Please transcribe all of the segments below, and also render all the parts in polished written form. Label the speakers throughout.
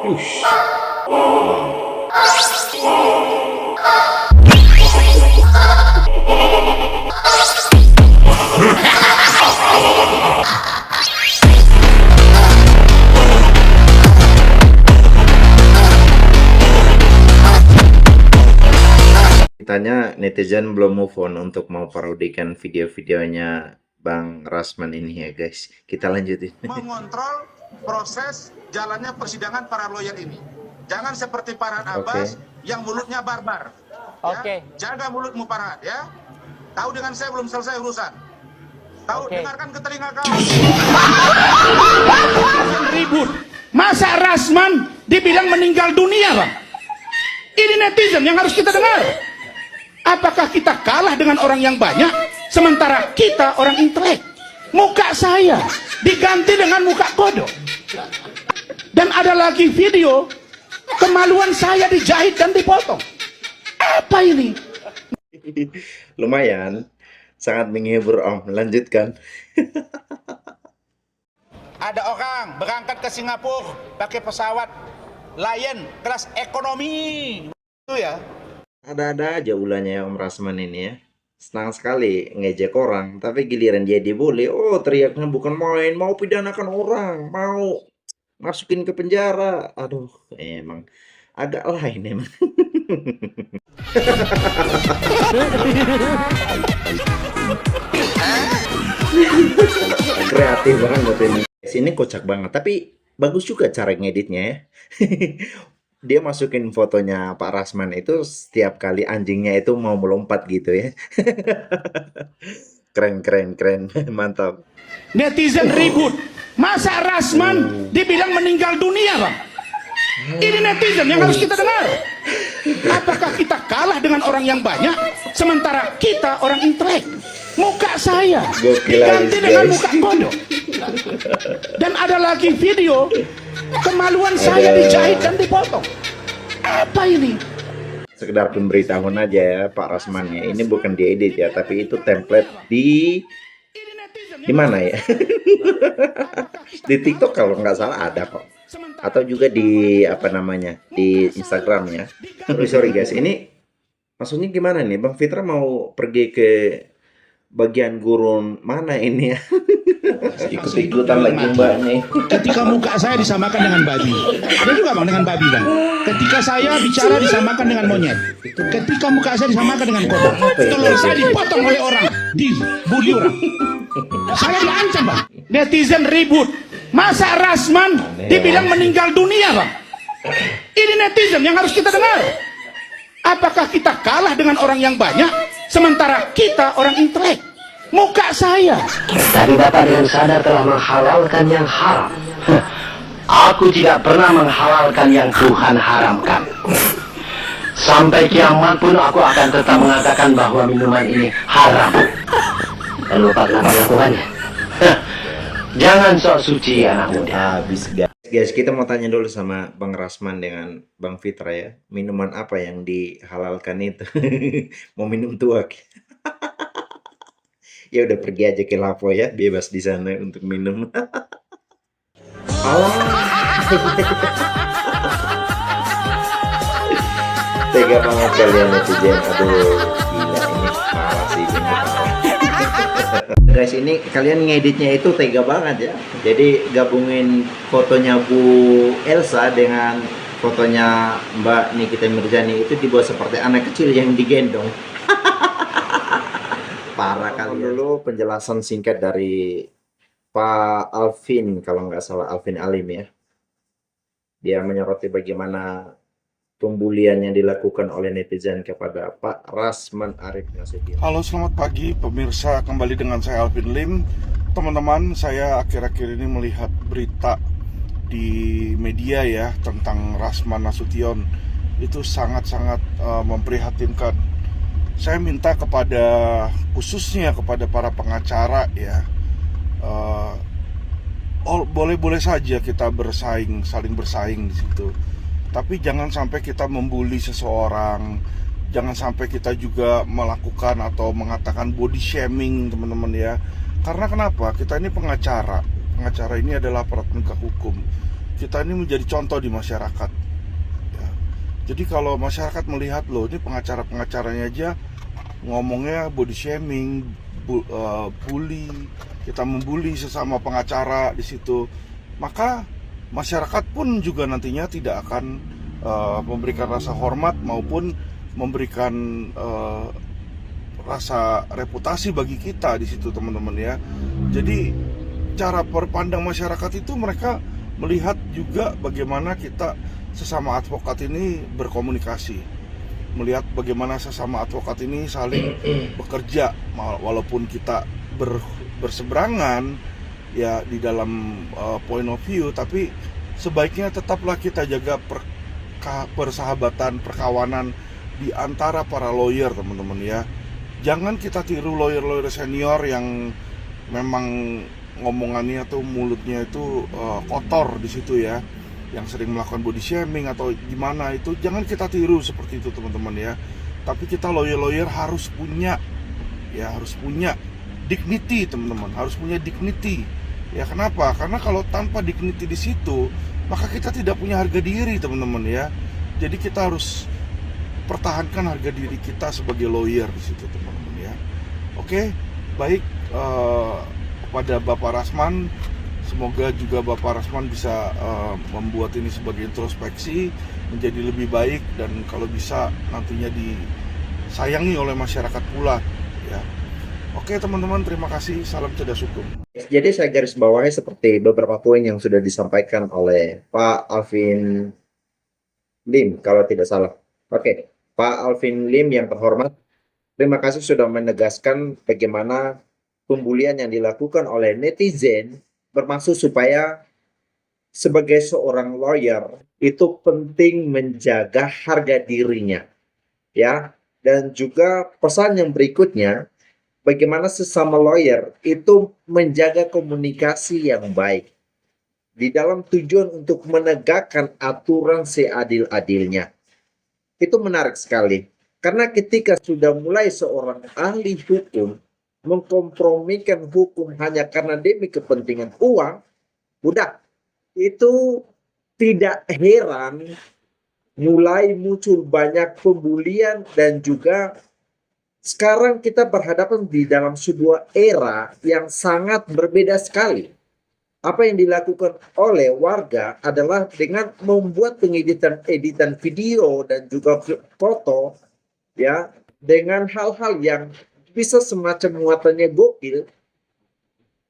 Speaker 1: Ush. Tanya netizen belum move on untuk mau parodikan video-videonya Bang Rasman ini ya guys. Kita lanjutin.
Speaker 2: Mengontrol proses jalannya persidangan para lawyer ini. Jangan seperti Farhan Abbas yang mulutnya barbar. Ya? Jaga mulutmu Farhan ya. Tahu dengan saya belum selesai urusan. Tahu dengarkan ke telinga kau.
Speaker 3: Ribut. Masa Rasman dibilang meninggal dunia, Bang? Ini netizen yang harus kita dengar. Apakah kita kalah dengan orang yang banyak, sementara kita orang intelek? Muka saya diganti dengan muka kodok. Dan ada lagi video kemaluan saya dijahit dan dipotong. Apa ini?
Speaker 1: Lumayan, sangat menghibur Om. Lanjutkan.
Speaker 2: Ada orang berangkat ke Singapura pakai pesawat Lion kelas ekonomi. Itu ya.
Speaker 1: Ada-ada aja ulahnya Om Rasman ini ya. Senang sekali ngejek orang, tapi giliran dia dibully, oh teriaknya bukan main, mau pidanakan orang, mau masukin ke penjara. Aduh, emang agak lain emang. Kreatif banget ini. Sini kocak banget, tapi bagus juga cara ngeditnya ya. Dia masukin fotonya Pak Rasman itu setiap kali anjingnya itu mau melompat gitu ya. Keren, mantap.
Speaker 3: Netizen ribut. Masa Rasman dibilang meninggal dunia, Bang? Ini netizen yang harus kita dengar. Apakah kita kalah dengan orang yang banyak, sementara kita orang intelek? Muka saya diganti dengan muka kodok. Dan ada lagi video kemaluan saya dijahit dan dipotong. Apa ini?
Speaker 1: Sekedar pemberitahuan aja ya Pak Rasman ya. Ini bukan diedit ya, tapi itu template di mana ya? Di TikTok kalau nggak salah ada kok. Atau juga di apa namanya? Di Instagram ya. Sorry guys, ini maksudnya gimana nih? Bang Fitra mau pergi ke bagian gurun mana ini ya? Ikut-ikutan lagi mbaknya.
Speaker 3: Ketika muka saya disamakan dengan babi, ada juga Bang dengan babi Bang. Ketika saya bicara disamakan dengan monyet. Ketika muka saya disamakan dengan kodok. Telur saya dipotong oleh orang, dibully orang. Saya diancam Bang. Netizen ribut. Masa Rasman dibilang meninggal dunia Bang? Ini netizen yang harus kita dengar. Apakah kita kalah dengan orang yang banyak, sementara kita orang intelek? Muka saya.
Speaker 4: Tadi Bapak dengan sadar telah menghalalkan yang haram. Aku tidak pernah menghalalkan yang Tuhan haramkan. Sampai kiamat pun aku akan tetap mengatakan bahwa minuman ini haram. Lalu Bapak kenapa melakukannya? Jangan sok suci anak muda.
Speaker 1: Habis guys, kita mau tanya dulu sama Bang Rasman dengan Bang Fitra ya. Minuman apa yang dihalalkan itu? Mau minum tuak. Ya udah pergi aja ke Lapo ya, bebas di sana untuk minum. Tega banget kalian netizen. Aduh, gila ini parah sih ini. Guys, ini kalian ngeditnya itu tega banget ya. Jadi gabungin fotonya Bu Elsa dengan fotonya Mbak Nikita Mirzani itu dibuat seperti anak kecil yang digendong. Parah kali dulu penjelasan singkat dari Pak Alvin, kalau nggak salah Alvin Alim ya. Dia menyoroti bagaimana pembulian yang dilakukan oleh netizen kepada Pak Rasman Arif Nasution.
Speaker 5: Halo, selamat pagi pemirsa, kembali dengan saya Alvin Lim. Teman-teman, saya akhir-akhir ini melihat berita di media ya tentang Rasman Nasution. Itu sangat-sangat memprihatinkan. Saya minta kepada, khususnya kepada para pengacara ya, boleh-boleh saja kita bersaing, saling bersaing di situ. Tapi jangan sampai kita membuli seseorang, jangan sampai kita juga melakukan atau mengatakan body shaming teman-teman ya. Karena kenapa? Kita ini pengacara ini adalah aparat penegak hukum. kita ini menjadi contoh di masyarakat. Ya. Jadi kalau masyarakat melihat loh, ini pengacara-pengacaranya aja ngomongnya body shaming, bully, kita membuli sesama pengacara di situ, maka masyarakat pun juga nantinya tidak akan memberikan rasa hormat maupun memberikan rasa reputasi bagi kita di situ, teman-teman ya. Jadi cara berpandang masyarakat itu mereka melihat juga bagaimana kita sesama advokat ini berkomunikasi, melihat bagaimana sesama advokat ini saling bekerja walaupun kita berseberangan ya di dalam point of view, tapi sebaiknya tetaplah kita jaga persahabatan, perkawanan di antara para lawyer, teman-teman ya. Jangan kita tiru lawyer-lawyer senior yang memang ngomongannya tuh mulutnya itu kotor di situ ya, yang sering melakukan body shaming atau gimana itu. Jangan kita tiru seperti itu, teman-teman ya. Tapi kita lawyer-lawyer harus punya dignity, teman-teman. Harus punya dignity. Ya kenapa? Karena kalau tanpa dignity di situ, maka kita tidak punya harga diri, teman-teman ya. Jadi kita harus pertahankan harga diri kita sebagai lawyer di situ, teman-teman ya. Oke, baik, kepada Bapak Rasman, semoga juga Bapak Rasman bisa membuat ini sebagai introspeksi, menjadi lebih baik, dan kalau bisa nantinya disayangi oleh masyarakat pula ya. Oke teman-teman, terima kasih, salam cerdas hukum.
Speaker 1: Jadi saya garis bawahi seperti beberapa poin yang sudah disampaikan oleh Pak Alvin Lim, kalau tidak salah. Oke, Pak Alvin Lim yang terhormat, terima kasih sudah menegaskan bagaimana pembulian yang dilakukan oleh netizen bermaksud supaya sebagai seorang lawyer itu penting menjaga harga dirinya, ya. Dan juga pesan yang berikutnya, bagaimana sesama lawyer itu menjaga komunikasi yang baik di dalam tujuan untuk menegakkan aturan seadil-adilnya. Itu menarik sekali, karena ketika sudah mulai seorang ahli hukum mengkompromikan hukum hanya karena demi kepentingan uang, udah, itu tidak heran mulai muncul banyak pembulian. Dan juga sekarang kita berhadapan di dalam sebuah era yang sangat berbeda sekali. Apa yang dilakukan oleh warga adalah dengan membuat editan video dan juga foto ya, dengan hal-hal yang bisa semacam muatannya gokil.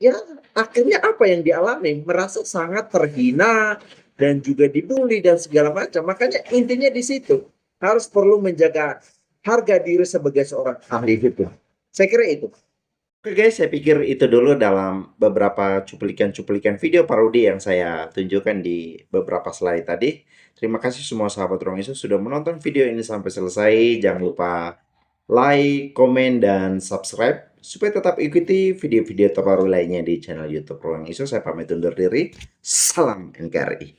Speaker 1: Ya, akhirnya apa yang dialami? Merasa sangat terhina dan juga dibully dan segala macam. Makanya intinya di situ harus perlu menjaga harga diri sebagai seorang ahli hukum. Saya kira itu. Oke guys, saya pikir itu dulu dalam beberapa cuplikan-cuplikan video parodi yang saya tunjukkan di beberapa slide tadi. Terima kasih semua sahabat Ruang Isu sudah menonton video ini sampai selesai. Jangan lupa like, komen, dan subscribe supaya tetap ikuti video-video terbaru lainnya di channel YouTube Ruang Isu. Saya pamit undur diri. Salam NKRI.